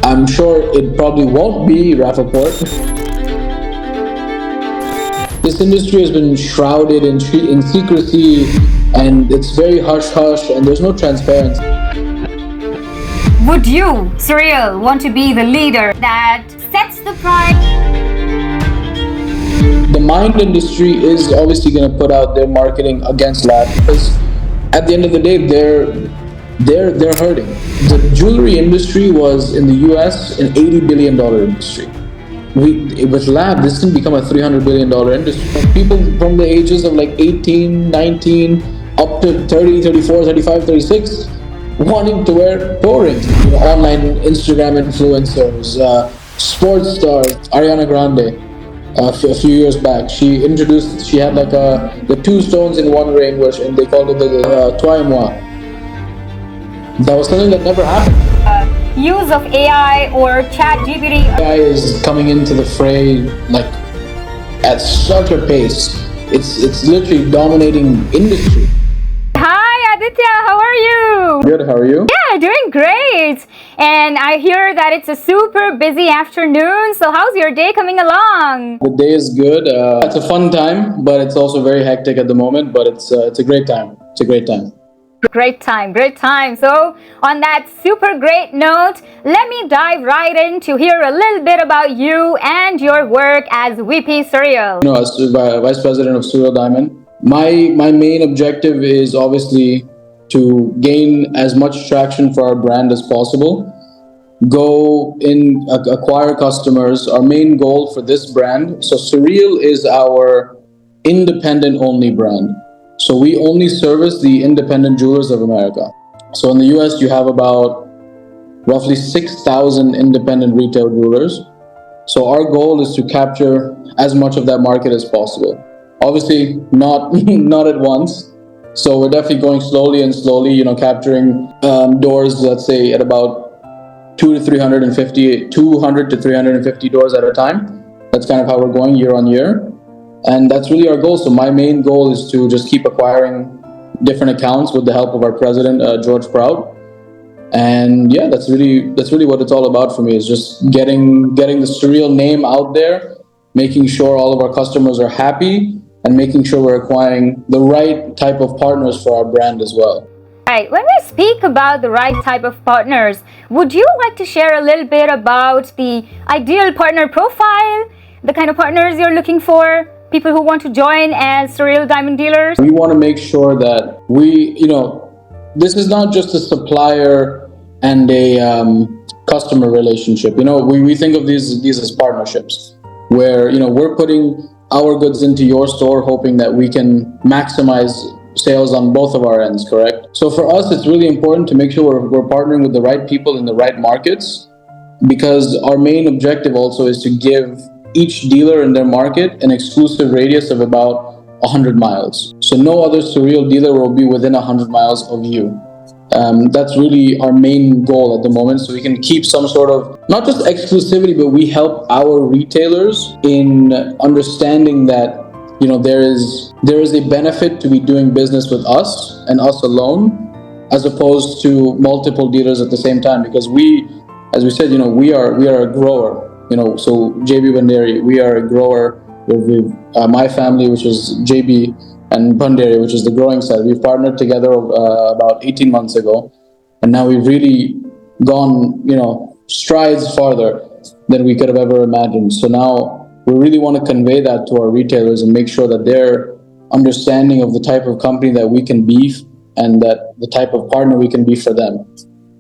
I'm sure it probably won't be Rappaport. This industry has been shrouded in secrecy, and it's very hush-hush, and there's no transparency. Would you, Surreal, want to be the leader that sets the price? The mind industry is obviously going to put out their marketing against Lab because at the end of the day, they're hurting. The jewelry industry was in the US an $80 billion industry. With Lab, this can become a $300 billion industry. People from the ages of like 18, 19, up to 30, 34, 35, 36, wanting to wear toe rings. Online Instagram influencers, sports stars, Ariana Grande. A few years back, she had like the two stones in one ring, and they called it the Toi et Moi. That was something that never happened. Use of AI or ChatGPT. AI is coming into the fray like at such a pace. It's literally dominating industry. Hi Aditya, how are you? Good, how are you? Yeah, doing great. And I hear that it's a super busy afternoon. So how's your day coming along? The day is good. It's a fun time, but it's also very hectic at the moment. But it's a great time. It's a great time. Great time, great time. So on that super great note, let me dive right in to hear a little bit about you and your work as VP Surreal. As Vice President of Surreal Diamond, my main objective is obviously to gain as much traction for our brand as possible. Go in, acquire customers. Our main goal for this brand, so Surreal is our independent only brand. So we only service the independent jewelers of America. So in the US, you have about roughly 6,000 independent retail jewelers. So our goal is to capture as much of that market as possible. Obviously, not at once. So we're definitely going slowly, capturing doors, let's say at about 200 to 350 doors at a time. That's kind of how we're going year on year. And that's really our goal. So my main goal is to just keep acquiring different accounts with the help of our president, George Prout. And yeah, that's really what it's all about for me, is just getting the Surreal name out there, making sure all of our customers are happy, and making sure we're acquiring the right type of partners for our brand as well. Right. When we speak about the right type of partners, would you like to share a little bit about the ideal partner profile, the kind of partners you're looking for? People who want to join as Surreal Diamond dealers? We want to make sure that this is not just a supplier and a customer relationship. We think of these as partnerships where, we're putting our goods into your store, hoping that we can maximize sales on both of our ends, correct? So for us, it's really important to make sure we're partnering with the right people in the right markets, because our main objective also is to give each dealer in their market an exclusive radius of about 100 miles. So no other Surreal dealer will be within 100 miles of you. That's really our main goal at the moment. So we can keep some sort of, not just exclusivity, but we help our retailers in understanding that, there is a benefit to be doing business with us and us alone, as opposed to multiple dealers at the same time. Because as we said, we are a grower. So JB Bhanderi, we are a grower. My family, which is JB, and Bhanderi, which is the growing side, we've partnered together about 18 months ago, and now we've really gone, strides farther than we could have ever imagined. So now we really want to convey that to our retailers and make sure that they're understanding of the type of company that we can be and that the type of partner we can be for them.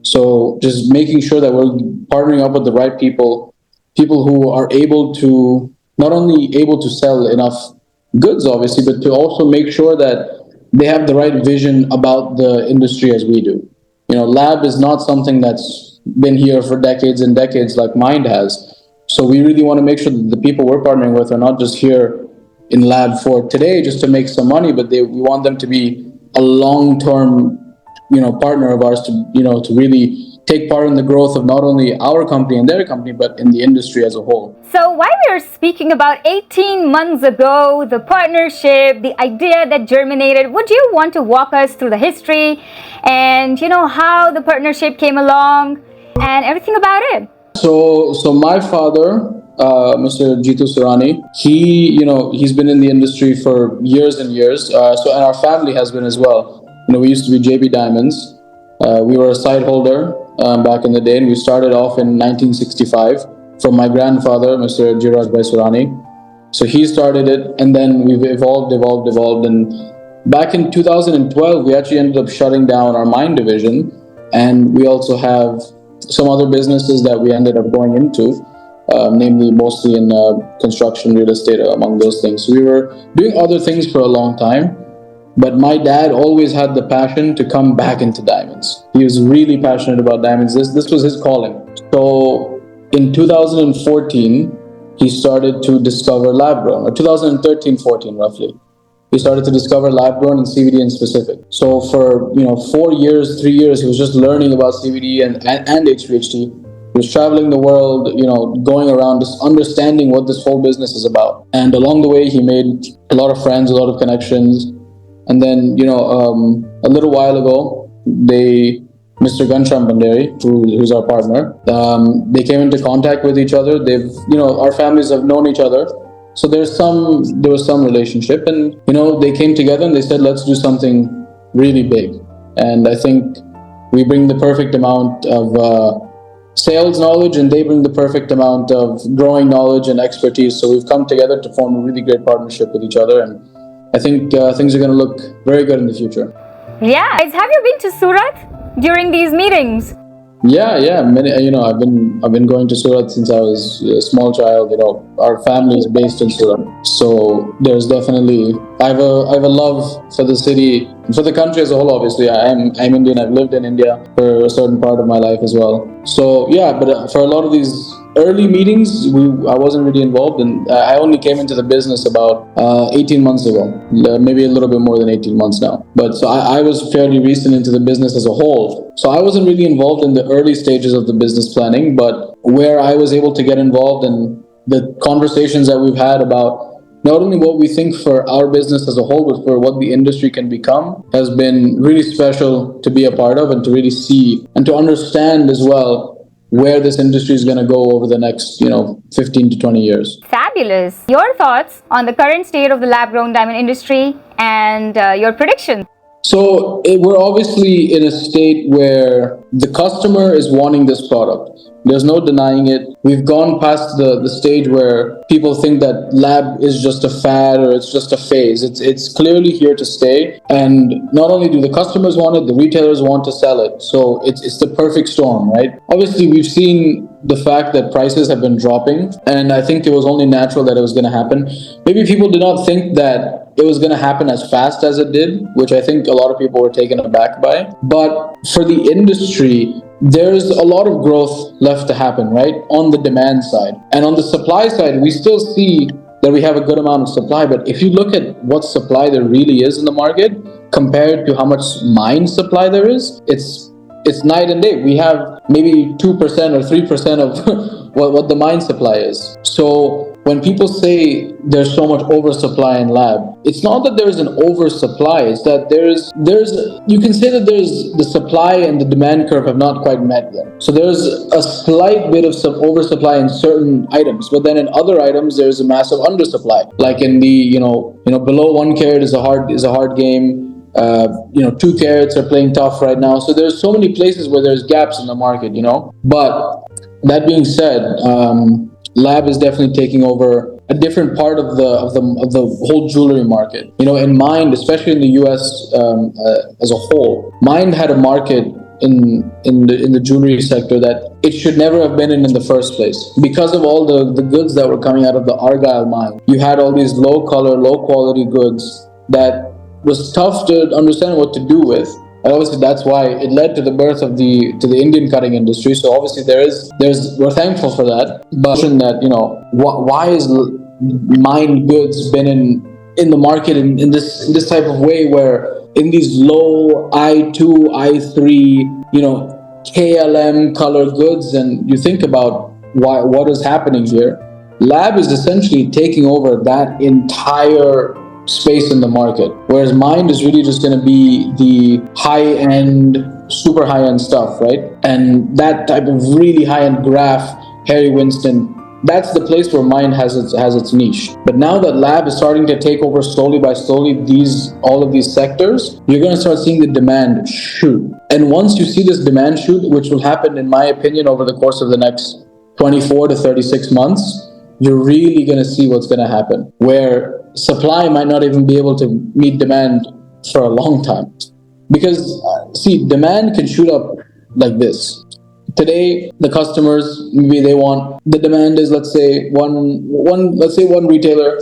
So just making sure that we're partnering up with the right people who are not only able to sell enough goods, obviously, but to also make sure that they have the right vision about the industry as we do. Lab is not something that's been here for decades and decades like Mind has. So we really want to make sure that the people we're partnering with are not just here in Lab for today just to make some money, but we want them to be a long-term, partner of ours to really take part in the growth of not only our company and their company, but in the industry as a whole. So while we are speaking about 18 months ago, the partnership, the idea that germinated, would you want to walk us through the history and how the partnership came along and everything about it? So my father, Mr. Jitu Surani, he's been in the industry for years and years. And our family has been as well. We used to be JB Diamonds. We were a site holder back in the day, and we started off in 1965 from my grandfather, Mr. Jiraj Bhai Surani. So he started it, and then we've evolved. And back in 2012, we actually ended up shutting down our mine division, and we also have some other businesses that we ended up going into, namely mostly in construction, real estate, among those things. So we were doing other things for a long time, but my dad always had the passion to come back into diamonds. He was really passionate about diamonds. This was his calling. So in 2014, he started to discover lab grown, or 2013-14 roughly. He started to discover lab grown and CBD in specific. So for 3 years, he was just learning about CBD and HPHT. He was traveling the world, going around, just understanding what this whole business is about. And along the way, he made a lot of friends, a lot of connections. And then, a little while ago, Mr. JB Bhanderi, who's our partner, they came into contact with each other. Our families have known each other. So there was some relationship, and they came together and they said, let's do something really big. And I think we bring the perfect amount of sales knowledge, and they bring the perfect amount of growing knowledge and expertise. So we've come together to form a really great partnership with each other, and I think things are going to look very good in the future. Yeah, have you been to Surat during these meetings? Yeah. Many, I've been going to Surat since I was a small child. Our family is based in Surat, so there's definitely I have a love for the city, for the country as a whole. Obviously, I'm Indian. I've lived in India for a certain part of my life as well. So yeah, but for a lot of these early meetings, I wasn't really involved, and I only came into the business about 18 months ago, maybe a little bit more than 18 months now. But so I was fairly recent into the business as a whole. So I wasn't really involved in the early stages of the business planning, but where I was able to get involved in the conversations that we've had about not only what we think for our business as a whole, but for what the industry can become, has been really special to be a part of, and to really see and to understand as well where this industry is going to go over the next 15 to 20 years. Fabulous. Your thoughts on the current state of the lab-grown diamond industry and your predictions? So we're obviously in a state where the customer is wanting this product. There's no denying it. We've gone past the stage where people think that lab is just a fad or it's just a phase. It's clearly here to stay. And not only do the customers want it, the retailers want to sell it. So it's the perfect storm, right? Obviously, we've seen the fact that prices have been dropping, and I think it was only natural that it was going to happen. Maybe people did not think that it was going to happen as fast as it did, which I think a lot of people were taken aback by. But for the industry, there's a lot of growth left to happen, right? On the demand side. And on the supply side, we still see that we have a good amount of supply. But if you look at what supply there really is in the market compared to how much mine supply there is, it's night and day. We have maybe 2% or 3% of what the mine supply is. So when people say there's so much oversupply in lab, it's not that there's an oversupply, it's that you can say that there's the supply and the demand curve have not quite met yet. So there's a slight bit of some oversupply in certain items, but then in other items there's a massive undersupply. Like in the below 1 carat is a hard game. 2 carats are playing tough right now. So there's so many places where there's gaps in the market, But that being said, lab is definitely taking over a different part of the whole jewelry market. In Mind, especially in the US as a whole, Mind had a market in the jewelry sector that it should never have been in the first place, because of all the goods that were coming out of the Argyle mine. You had all these low color, low quality goods that was tough to understand what to do with. And obviously that's why it led to the birth of the Indian cutting industry. So obviously we're thankful for that. But that why is mined goods been in the market in this type of way, where in these low I2, I3, KLM color goods, and you think about what is happening here. Lab is essentially taking over that entire space in the market, whereas Mind is really just going to be the high-end, super high-end stuff, right? And that type of really high-end graph Harry Winston. That's the place where mind has its niche. But now that lab is starting to take over slowly by slowly all of these sectors, you're going to start seeing the demand shoot. And once you see this demand shoot, which will happen, in my opinion, over the course of the next 24 to 36 months, you're really going to see what's going to happen, where supply might not even be able to meet demand for a long time. Because, see, demand can shoot up like this. Today, the customers, maybe they want, the demand is, let's say one retailer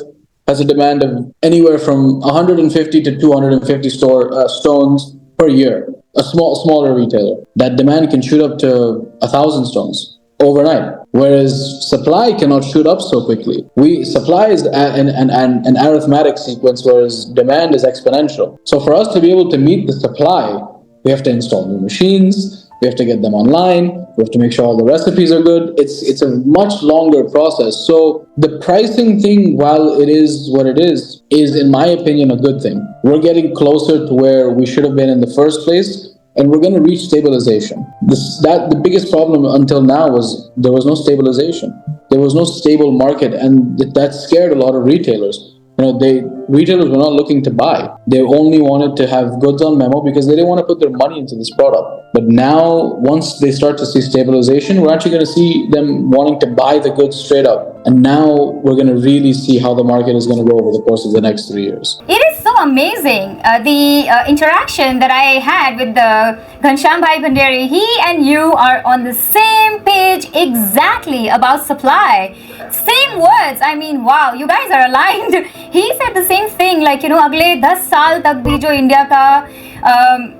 has a demand of anywhere from 150 to 250 stones per year. A smaller retailer, that demand can shoot up to 1,000 stones overnight, whereas supply cannot shoot up so quickly. Supply is an arithmetic sequence, whereas demand is exponential. So for us to be able to meet the supply, we have to install new machines, we have to get them online, we have to make sure all the recipes are good. It's a much longer process. So the pricing thing, while it is what it is in my opinion a good thing. We're getting closer to where we should have been in the first place, and we're going to reach stabilization. The biggest problem until now was there was no stabilization. There was no stable market, and that scared a lot of retailers. Retailers were not looking to buy. They only wanted to have goods on memo because they didn't want to put their money into this product. But now, once they start to see stabilization, we're actually going to see them wanting to buy the goods straight up. And now we're going to really see how the market is going to go over the course of the next 3 years. It is so amazing, the interaction that I had with the Ghansham Bhai Bhanderi. He and you are on the same page exactly about supply. Same words. I mean, wow, you guys are aligned. He said the same thing, like, अगले 10 साल तक भी जो India का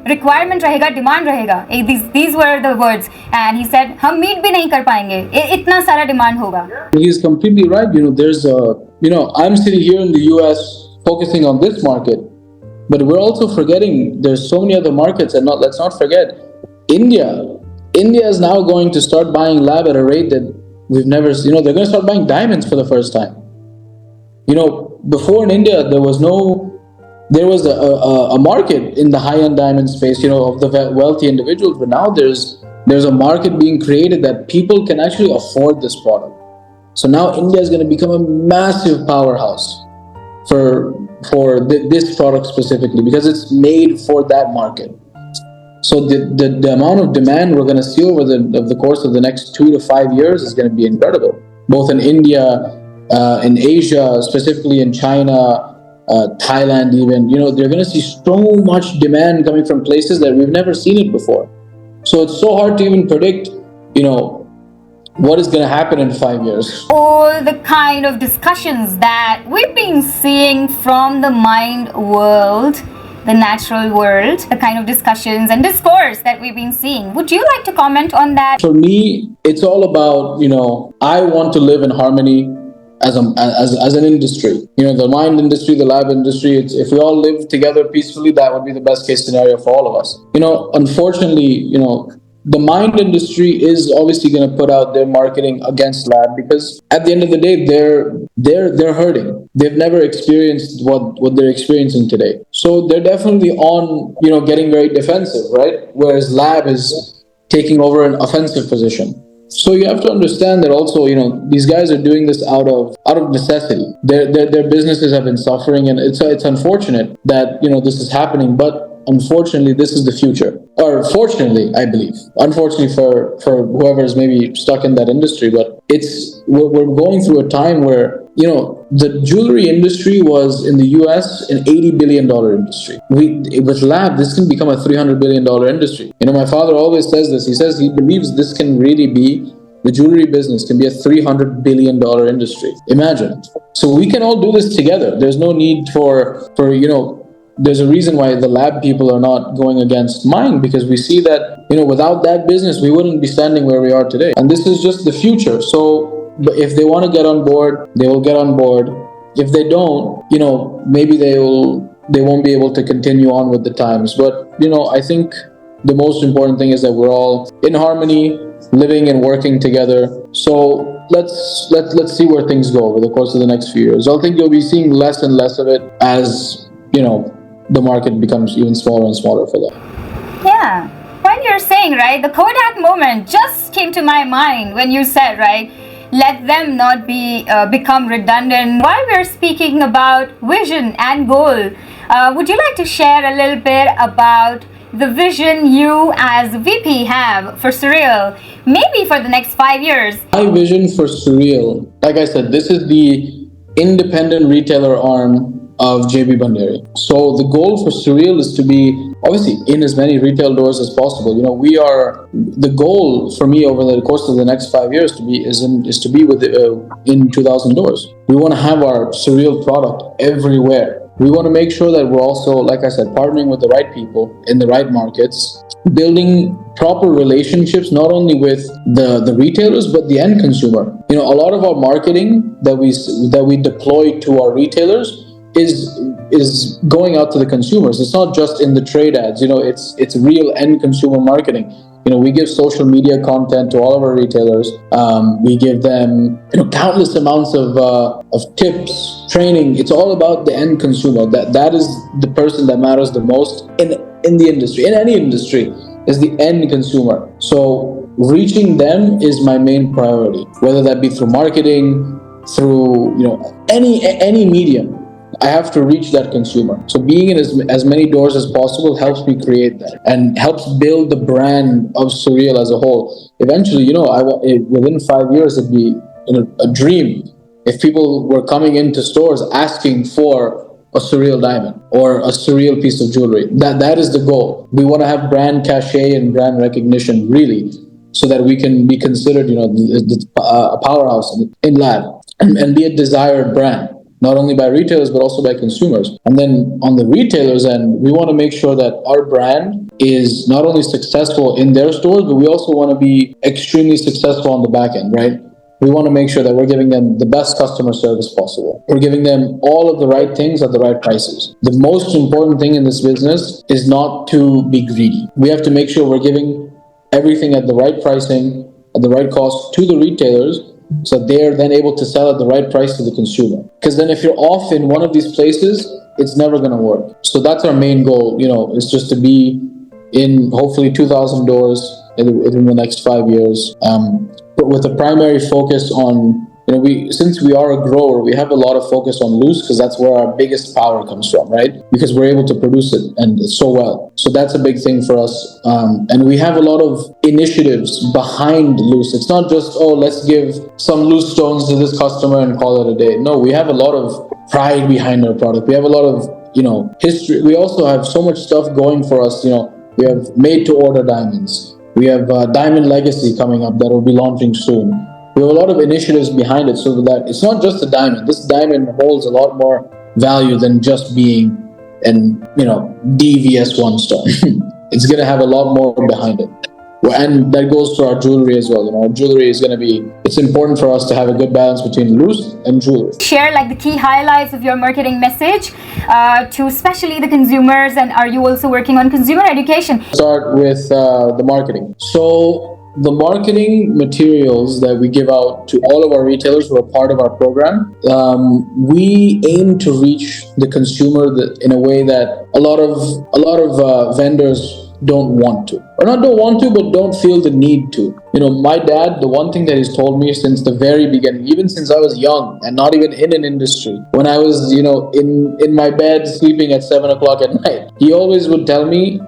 requirement रहेगा, demand रहेगा. These were the words. And he said, हम meet भी नहीं कर पाएंगे. इतना सारा demand होगा. He's completely right. I'm sitting here in the US focusing on this market, but we're also forgetting there's so many other markets, and let's not forget India. India is now going to start buying lab at a rate that we've never, they're going to start buying diamonds for the first time. Before in India, there was a market in the high-end diamond space, of the wealthy individuals, but now there's a market being created that people can actually afford this product. So now India is going to become a massive powerhouse for this product specifically, because it's made for that market. So the amount of demand we're going to see over the course of the next 2 to 5 years is going to be incredible, both in India, in Asia, specifically in China, Thailand even. They're going to see so much demand coming from places that we've never seen it before. So it's so hard to even predict, what is going to happen in 5 years. All the kind of discussions that we've been seeing from the mind world, the natural world, the kind of discussions and discourse that we've been seeing. Would you like to comment on that? For me, it's all about, I want to live in harmony as an industry. The mind industry, the lab industry, if we all live together peacefully, that would be the best case scenario for all of us. Unfortunately, the mind industry is obviously going to put out their marketing against lab, because at the end of the day, they're hurting. They've never experienced what they're experiencing today. So they're definitely on, getting very defensive, right? Whereas lab is taking over an offensive position. So you have to understand that also, these guys are doing this out of necessity. Their businesses have been suffering, and it's unfortunate that, this is happening, but unfortunately, this is the future. Or fortunately, I believe. Unfortunately for whoever is maybe stuck in that industry, but we're going through a time where, the jewelry industry was in the US an $80 billion industry. With lab, this can become a $300 billion industry. My father always says this. He says he believes this can really be, the jewelry business can be a $300 billion industry. Imagine. So we can all do this together. There's no need for there's a reason why the lab people are not going against mine, because we see that, without that business, we wouldn't be standing where we are today. And this is just the future. So if they want to get on board, they will get on board. If they don't, maybe they won't be able to continue on with the times. But, I think the most important thing is that we're all in harmony, living and working together. So let's see where things go over the course of the next few years. I think you'll be seeing less and less of it as, the market becomes even smaller and smaller for them. Yeah, when you're saying, right, the Kodak moment just came to my mind when you said, right, let them not become redundant. While we're speaking about vision and goal, would you like to share a little bit about the vision you as VP have for Surreal, maybe for the next 5 years? My vision for Surreal, like I said, this is the independent retailer arm of JB Bhanderi. So the goal for Surreal is to be obviously in as many retail doors as possible. We are the goal for me over the course of the next 5 years is to be in 2,000 doors. We want to have our Surreal product everywhere. We want to make sure that we're also, like I said, partnering with the right people in the right markets, building proper relationships not only with the retailers but the end consumer. A lot of our marketing that we deploy to our retailers is going out to the consumers. It's not just in the trade ads. It's real end consumer marketing. We give social media content to all of our retailers. We give them countless amounts of tips, training. It's all about the end consumer. That is the person that matters the most in the industry, in any industry, is the end consumer. So reaching them is my main priority, whether that be through marketing, through any medium. I have to reach that consumer. So being in as many doors as possible helps me create that and helps build the brand of Surreal as a whole. Eventually, within 5 years, it'd be a dream if people were coming into stores asking for a Surreal diamond or a Surreal piece of jewelry. That is the goal. We want to have brand cachet and brand recognition, really, so that we can be considered, a powerhouse in lab and be a desired brand, not only by retailers, but also by consumers. And then on the retailers end, we want to make sure that our brand is not only successful in their stores, but we also want to be extremely successful on the back end, right? We want to make sure that we're giving them the best customer service possible. We're giving them all of the right things at the right prices. The most important thing in this business is not to be greedy. We have to make sure we're giving everything at the right pricing, at the right cost to the retailers, so they're then able to sell at the right price to the consumer. Because then if you're off in one of these places, it's never going to work. So that's our main goal, is just to be in hopefully 2,000 doors in the next 5 years. But with a primary focus on, since we are a grower, we have a lot of focus on loose because that's where our biggest power comes from, right? Because we're able to produce it and so well. So that's a big thing for us. And we have a lot of initiatives behind loose. It's not just, let's give some loose stones to this customer and call it a day. No, we have a lot of pride behind our product. We have a lot of, history. We also have so much stuff going for us. We have made to order diamonds. We have Diamond Legacy coming up that will be launching soon. We have a lot of initiatives behind it so that it's not just a diamond. This diamond holds a lot more value than just being an, DVS1 stone. It's going to have a lot more behind it. And that goes to our jewelry as well. Our jewelry is going to be, it's important for us to have a good balance between loose and jewelry. Share the key highlights of your marketing message to especially the consumers, and are you also working on consumer education? Start with the marketing. So the marketing materials that we give out to all of our retailers who are part of our program, we aim to reach the consumer in a way that a lot of vendors don't want to, or not don't want to, but don't feel the need to. My dad, the one thing that he's told me since the very beginning, even since I was young and not even in an industry, when I was, in my bed sleeping at 7 o'clock at night, he always would tell me,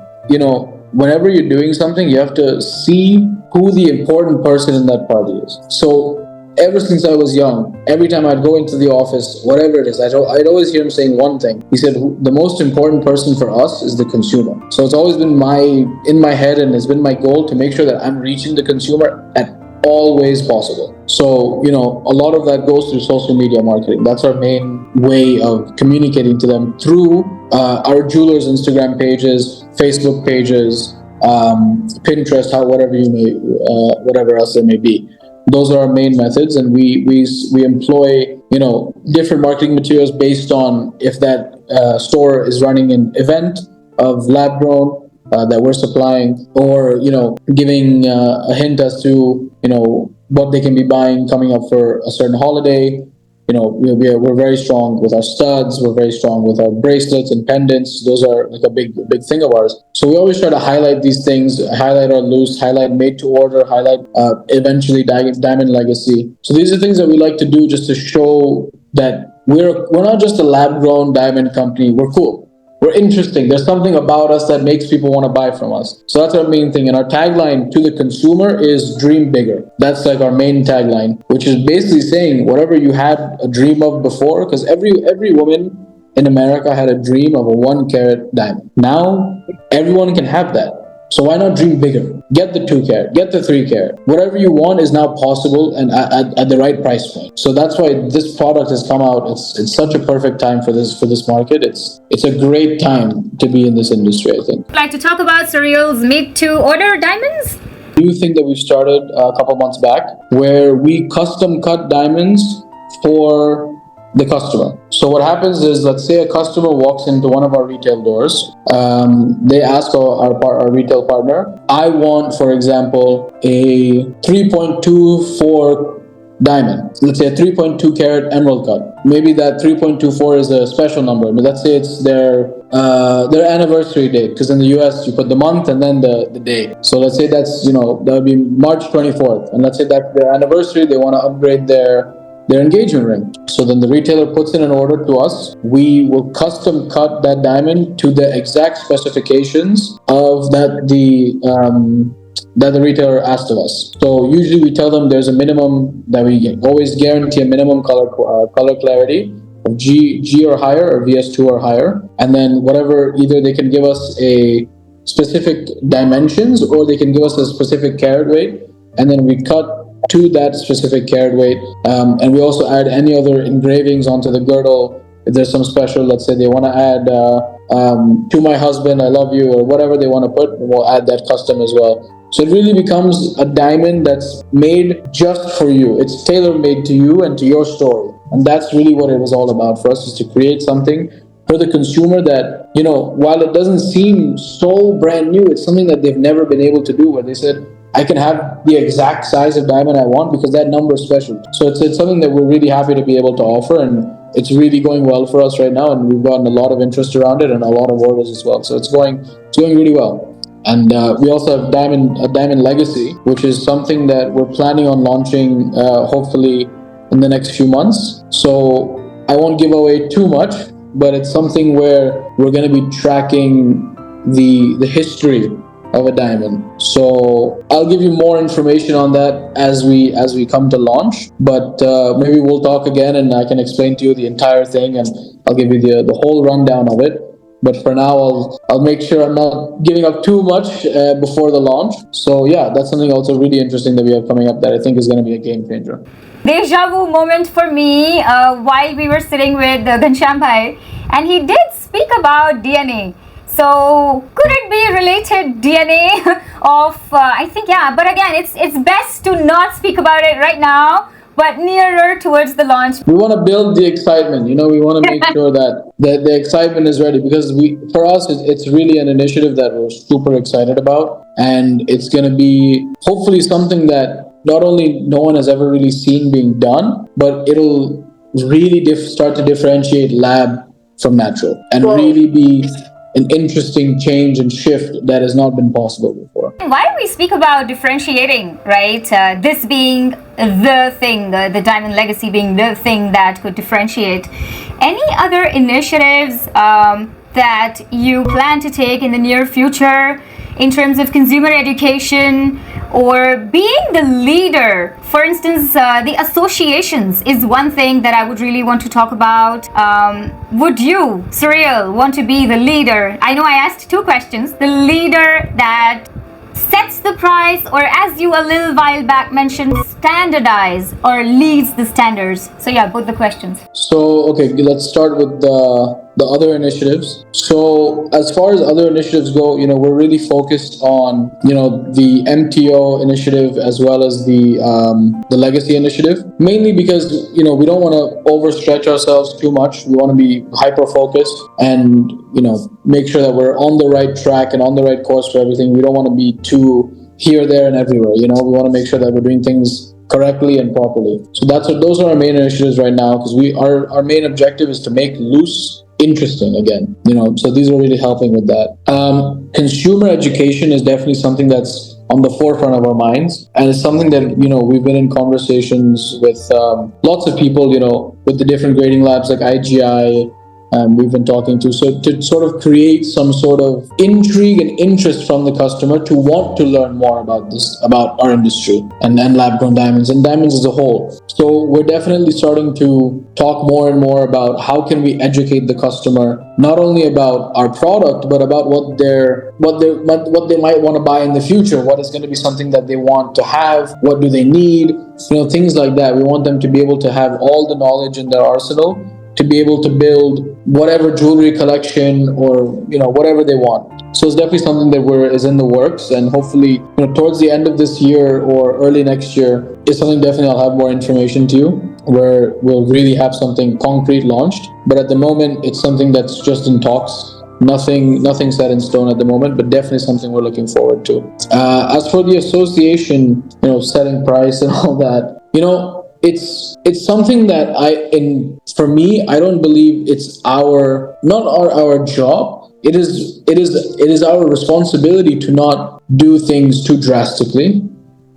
whenever you're doing something, you have to see who the important person in that party is. So ever since I was young, every time I'd go into the office, whatever it is, I'd always hear him saying one thing. He said, the most important person for us is the consumer. So it's always been in my head, and it's been my goal to make sure that I'm reaching the consumer at all ways possible. So, a lot of that goes through social media marketing. That's our main way of communicating to them through our jewelers' Instagram pages, Facebook pages, Pinterest, whatever else there may be. Those are our main methods, and we employ different marketing materials based on if that store is running an event of lab grown that we're supplying, or giving a hint as to what they can be buying coming up for a certain holiday. we're very strong with our studs. We're very strong with our bracelets and pendants. Those are like a big thing of ours. So we always try to highlight these things, highlight our loose, highlight made to order, highlight eventually diamond legacy. So these are things that we like to do just to show that we're not just a lab grown diamond company. We're cool. We're interesting. There's something about us that makes people want to buy from us. So that's our main thing. And our tagline to the consumer is dream bigger. That's like our main tagline, which is basically saying whatever you had a dream of before, because every woman in America had a dream of a 1 carat diamond. Now everyone can have that. So why not dream bigger? Get the 2 carat, get the 3 carat. Whatever you want is now possible and at the right price point. So that's why this product has come out. It's such a perfect time for this market. It's a great time to be in this industry, I think. I'd like to talk about Surreal's made to order diamonds. New thing that we started a couple months back, where we custom cut diamonds for the customer. So what happens is, let's say a customer walks into one of our retail doors. They ask our retail partner, I want, for example, a 3.24 diamond. Let's say a 3.2 carat emerald cut. Maybe that 3.24 is a special number. But let's say it's their anniversary date, because in the US you put the month and then the day. So let's say that's that would be March 24th, and let's say that's their anniversary. They want to upgrade their engagement ring. So then the retailer puts in an order to us. We will custom cut that diamond to the exact specifications of that the retailer asked of us. So usually we tell them there's a minimum that we always guarantee a minimum color clarity of G or higher, or VS2 or higher, and then whatever, either they can give us a specific dimensions or they can give us a specific carat weight, and then we cut to that specific carat weight, and we also add any other engravings onto the girdle. If there's some special, let's say they want to add to my husband, I love you, or whatever they want to put, we'll add that custom as well. So it really becomes a diamond that's made just for you. It's tailor-made to you and to your story. And that's really what it was all about for us, is to create something for the consumer that, while it doesn't seem so brand new, it's something that they've never been able to do, where they said, I can have the exact size of diamond I want because that number is special. So it's something that we're really happy to be able to offer, and it's really going well for us right now, and we've gotten a lot of interest around it and a lot of orders as well. So it's going really well. And we also have a diamond legacy, which is something that we're planning on launching hopefully in the next few months. So I won't give away too much, but it's something where we're going to be tracking the history of a diamond. So I'll give you more information on that as we come to launch, but maybe we'll talk again and I can explain to you the entire thing, and I'll give you the whole rundown of it. But for now, I'll make sure I'm not giving up too much before the launch. So yeah, that's something also really interesting that we have coming up that I think is going to be a game changer. Deja vu moment for me while we were sitting with Ghanshyam Bhai, and he did speak about DNA. So could it be related DNA of, I think, yeah, but again, it's best to not speak about it right now, but nearer towards the launch. We want to build the excitement, we want to make sure that the excitement is ready, because for us, it's really an initiative that we're super excited about, and it's going to be hopefully something that not only no one has ever really seen being done, but it'll really start to differentiate lab from natural, and really be an interesting change and shift that has not been possible before. Why we speak about differentiating, right? This being the thing, the diamond legacy being the thing that could differentiate. Any other initiatives that you plan to take in the near future in terms of consumer education or being the leader? For instance, the associations is one thing that I would really want to talk about. Would you, Surreal, want to be the leader? I know I asked two questions. The leader that sets the price, or as you a little while back mentioned, standardize or leads the standards. So yeah, both the questions. So okay, let's start with the other initiatives. So as far as other initiatives go, we're really focused on the MTO initiative as well as the legacy initiative, mainly because we don't want to overstretch ourselves too much. We want to be hyper focused and make sure that we're on the right track and on the right course for everything. We don't want to be too here, there, and everywhere. We want to make sure that we're doing things correctly and properly. So those are our main initiatives right now, because our main objective is to make loose interesting again. So these are really helping with that. Consumer education is definitely something that's on the forefront of our minds, and it's something that we've been in conversations with lots of people, with the different grading labs like IGI. We've been talking to, so to sort of create some sort of intrigue and interest from the customer to want to learn more about our industry and lab-grown diamonds and diamonds as a whole. So we're definitely starting to talk more and more about how can we educate the customer, not only about our product, but about what they might want to buy in the future. What is going to be something that they want to have? What do they need? Things like that. We want them to be able to have all the knowledge in their arsenal to be able to build whatever jewelry collection or whatever they want. So it's definitely something that is in the works, and hopefully towards the end of this year or early next year is something definitely I'll have more information to you, where we'll really have something concrete launched. But at the moment, it's something that's just in talks. Nothing set in stone at the moment, but definitely something we're looking forward to. As for the association, setting price and all that, it's something that for me, I don't believe it's not our job. It is our responsibility to not do things too drastically.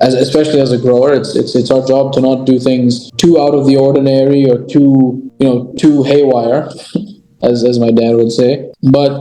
Especially as a grower, it's our job to not do things too out of the ordinary or too haywire, as my dad would say. But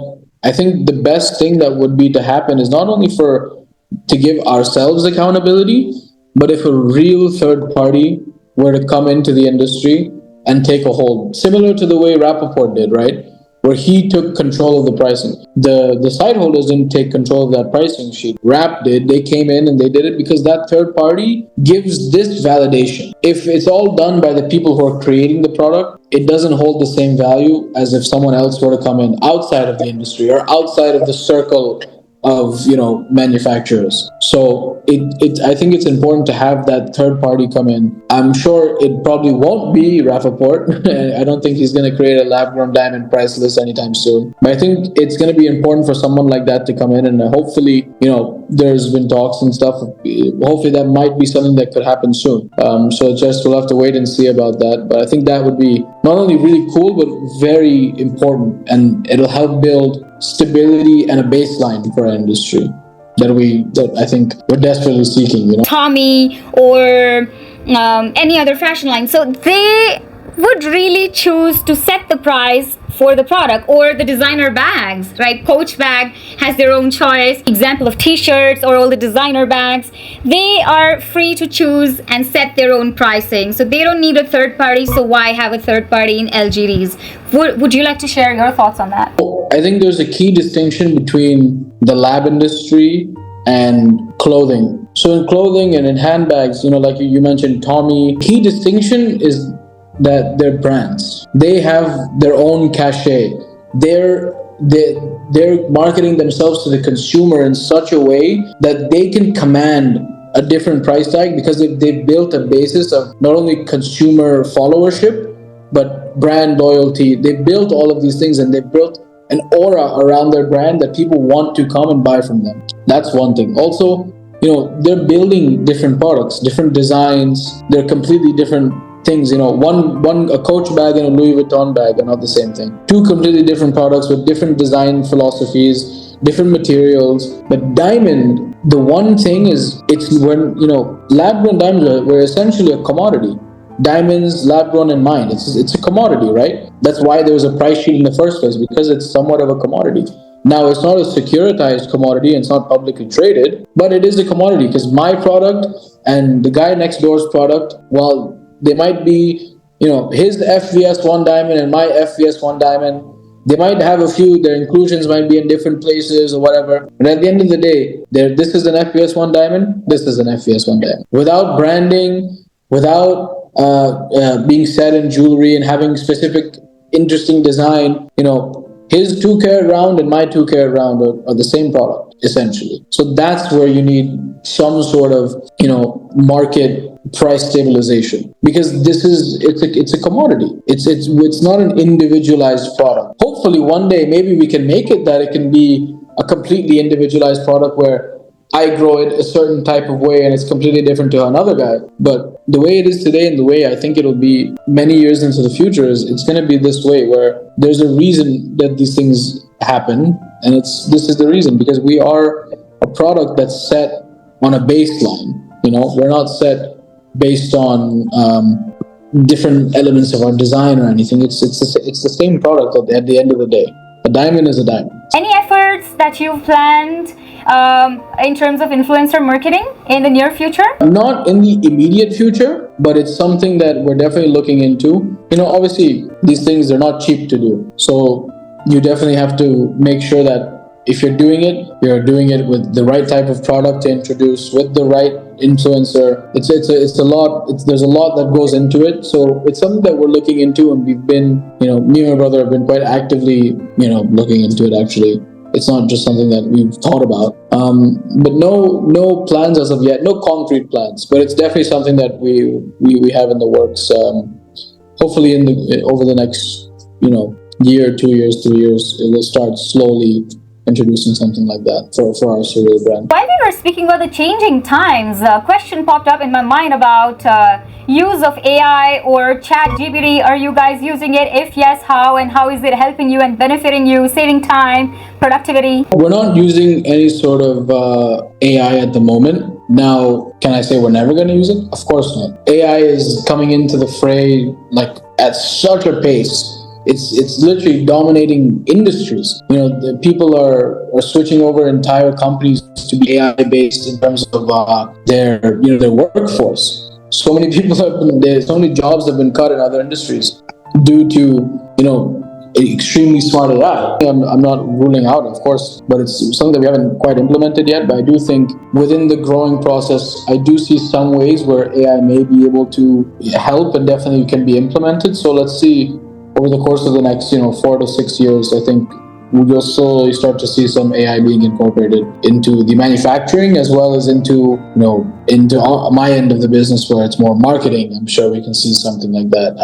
I think the best thing that would be to happen is not only to give ourselves accountability, but if a real third party were to come into the industry and take a hold, similar to the way Rappaport did, right? Where he took control of the pricing. The site holders didn't take control of that pricing sheet. Rap did. They came in and they did it because that third party gives this validation. If it's all done by the people who are creating the product, it doesn't hold the same value as if someone else were to come in outside of the industry or outside of the circle of manufacturers. So I think it's important to have that third party come in. I'm sure it probably won't be Rappaport. I don't think he's going to create a lab-grown diamond price list anytime soon. But I think it's going to be important for someone like that to come in, and hopefully, there's been talks and stuff. Hopefully that might be something that could happen soon. So just we'll have to wait and see about that. But I think that would be not only really cool, but very important, and it'll help build stability and a baseline for our industry that I think we're desperately seeking. Tommy or any other fashion line, so they would really choose to set the price for the product, or the designer bags, right? Coach bag has their own choice. Example of t-shirts or all the designer bags, they are free to choose and set their own pricing. So they don't need a third party. So why have a third party in LGDs? Would you like to share your thoughts on that? I think there's a key distinction between the lab industry and clothing. So in clothing and in handbags, like you mentioned Tommy, key distinction is that they're brands. They have their own cachet. They're marketing themselves to the consumer in such a way that they can command a different price tag, because they've built a basis of not only consumer followership, but brand loyalty. They've built all of these things, and they've built an aura around their brand that people want to come and buy from them. That's one thing. Also, they're building different products, different designs. They're completely different things. A Coach bag and a Louis Vuitton bag are not the same thing. Two completely different products with different design philosophies, different materials. But diamond, the one thing is, it's when lab-grown diamonds were essentially a commodity. Diamonds, lab-grown in mind, it's a commodity, right? That's why there was a price sheet in the first place, because it's somewhat of a commodity. Now, it's not a securitized commodity, and it's not publicly traded, but it is a commodity, because my product and the guy next door's product, while they might be, his FVS1 diamond and my FVS1 diamond, they might have their inclusions might be in different places or whatever. But at the end of the day, this is an FVS1 diamond, this is an FVS1 diamond. Without branding, without being set in jewelry and having specific interesting design, his 2-carat round and my 2-carat round are the same product, essentially. So that's where you need some sort of, market price stabilization, because it's a commodity. It's not an individualized product. Hopefully one day maybe we can make it that it can be a completely individualized product where I grow it a certain type of way and it's completely different to another guy. But the way it is today and the way I think it'll be many years into the future is it's going to be this way, where there's a reason that these things happen, and this is the reason, because we are a product that's set on a baseline. We're not set based on different elements of our design or anything. It's the same product at the end of the day. A diamond is a diamond. Any efforts that you've planned in terms of influencer marketing in the near future? Not in the immediate future, but it's something that we're definitely looking into. Obviously, these things are not cheap to do. So you definitely have to make sure that if you're doing it, you're doing it with the right type of product to introduce, with the right influencer. It's a lot. There's a lot that goes into it. So it's something that we're looking into, and we've been, me and my brother have been quite actively, looking into it. Actually, it's not just something that we've thought about. But no plans as of yet. No concrete plans. But it's definitely something that we have in the works. Hopefully, over the next year, 2 years, 3 years, it will start slowly introducing something like that for our Surreal brand. While we were speaking about the changing times, a question popped up in my mind about use of AI or ChatGPT. Are you guys using it? If yes, how? And how is it helping you and benefiting you, saving time, productivity? We're not using any sort of AI at the moment. Now, can I say we're never going to use it? Of course not. AI is coming into the fray at such a pace. It's literally dominating industries. The people are switching over entire companies to be AI based in terms of their workforce. So many people so many jobs have been cut in other industries due to extremely smart AI. I'm not ruling out, of course, but it's something that we haven't quite implemented yet. But I do think within the growing process, I do see some ways where AI may be able to help, and definitely can be implemented. So let's see. Over the course of the next 4 to 6 years, I think we'll slowly start to see some AI being incorporated into the manufacturing, as well as into my end of the business, where it's more marketing. I'm sure we can see something like that,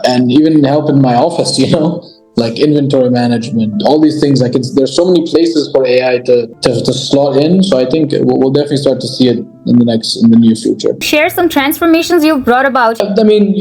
and even help in my office. Like inventory management, all these things. There's so many places for AI to slot in. So I think we'll definitely start to see it in the near future. Share some transformations you've brought about. I mean,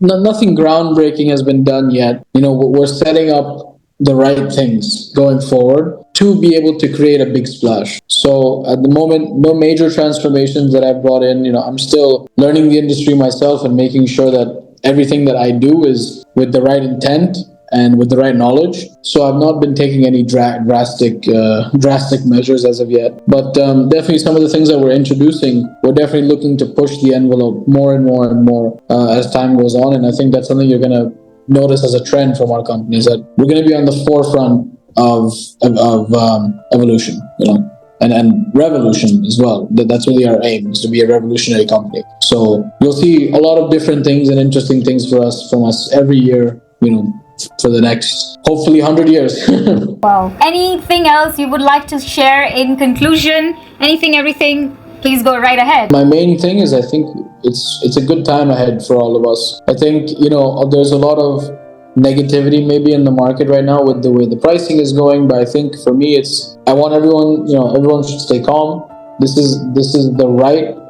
nothing groundbreaking has been done yet. We're setting up the right things going forward to be able to create a big splash. So at the moment, no major transformations that I've brought in. I'm still learning the industry myself and making sure that everything that I do is with the right intent and with the right knowledge. So I've not been taking any drastic measures as of yet. But definitely some of the things that we're introducing, we're definitely looking to push the envelope more and more and more as time goes on. And I think that's something you're going to notice as a trend from our company, is that we're going to be on the forefront of evolution, and revolution as well. That's really our aim, is to be a revolutionary company. So you'll see a lot of different things and interesting things from us every year, for the next, hopefully, 100 years. Wow. Anything else you would like to share in conclusion? Everything? Please go right ahead. My main thing is, I think it's a good time ahead for all of us. I think, there's a lot of negativity maybe in the market right now with the way the pricing is going. But I think for me, I want everyone should stay calm. This is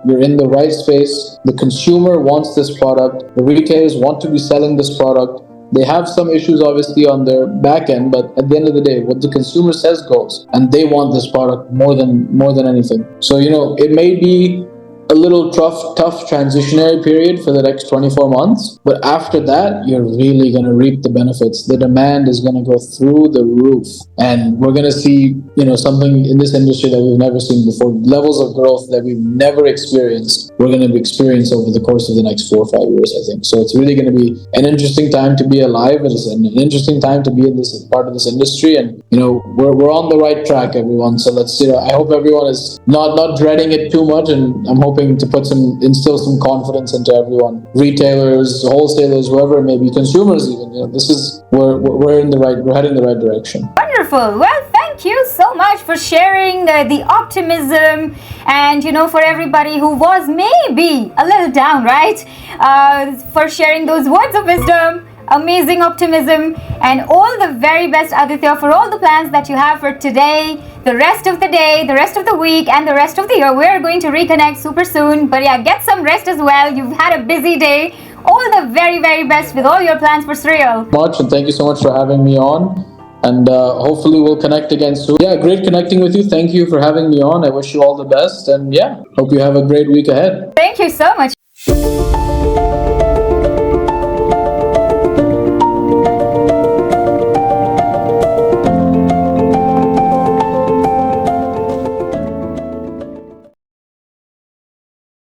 you're in the right space. The consumer wants this product. The retailers want to be selling this product. They have some issues, obviously, on their back end, but at the end of the day, what the consumer says goes, and they want this product more than anything. So, it may be a little tough transitionary period for the next 24 months, but after that, you're really going to reap the benefits. The demand is going to go through the roof, and we're going to see, something in this industry that we've never seen before. Levels of growth that we've never experienced, we're going to experience over the course of the next 4 or 5 years, I think. So it's really going to be an interesting time to be alive. It's an interesting time to be in this part of this industry, and we're on the right track, everyone. So let's I hope everyone is not dreading it too much, and I'm hoping to instill some confidence into everyone, retailers, wholesalers, whoever it may be, consumers even. This is we're heading the right direction. Wonderful. Well, thank you so much for sharing the optimism, and for everybody who was maybe a little down, right? For sharing those words of wisdom. amazing optimism, and all the very best, Aditya, for all the plans that you have for today, the rest of the day, the rest of the week, and the rest of the year. We're going to reconnect super soon, but yeah, get some rest as well. You've had a busy day. All the very, very best with all your plans for Surreal. Much, and thank you so much for having me on. And hopefully we'll connect again soon. Yeah, great connecting with you. Thank you for having me on. I wish you all the best. And yeah, hope you have a great week ahead. Thank you so much.